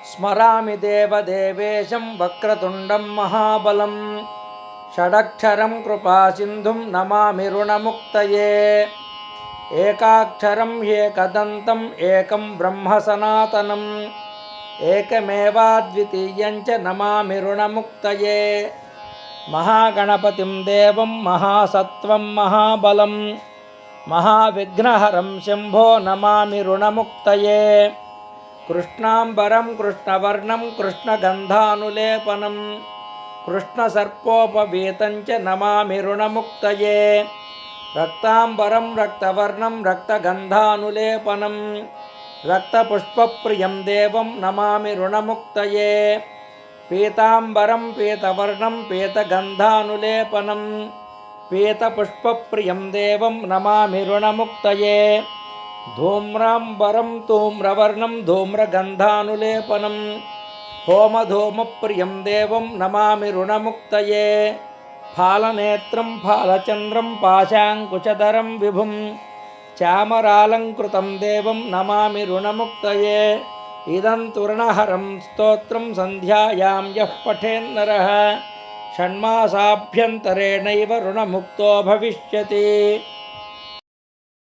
స్మరామి దేవదేవేశం వక్రతుండం మహాబలం షడక్షరం కృపాసింధుం నమామి రుణముక్తయే ఏకాక్షరం ఏకదంతం ఏకం బ్రహ్మ సనాతనం ఏకమేవాద్వితీయం చ నమామి రుణముక్తయే మహాగణపతిం దేవం మహాసత్వం మహాబలం మహావిఘ్నహరం శంభో నమామి రుణముక్తయే కృష్ణాంబరం కృష్ణవర్ణం కృష్ణగంధానులేపనం కృష్ణసర్పోపవీతం చ నమామి రుణముక్తయే రక్తాంబరం రక్తవర్ణం రక్తగంధానులేపనం రక్తపుష్పప్రియం దేవం నమామి రుణముక్తయే పీతాంబరం పీతవర్ణం పీతగంధానులేపనం పీతపుష్పప్రియం దేవం నమామి రుణముక్తయే ధూమ్రాంబరం ధూమ్రవర్ణం ధూమ్రగంధానులేపనం హోమధూమప్రియం దేవం నమామి రుణముక్తయే ఫాలనేత్రం ఫాలచంద్రం పాశాంకుశధరం విభుం చామరాలంకృతం దేవం నమామి రుణముక్తయే ఇదం తురణహరం స్తోత్రం సంధ్యాయాం యః పఠేన్నరః షణ్మాసాభ్యంతరేణైవ రుణముక్తో భవిష్యతి.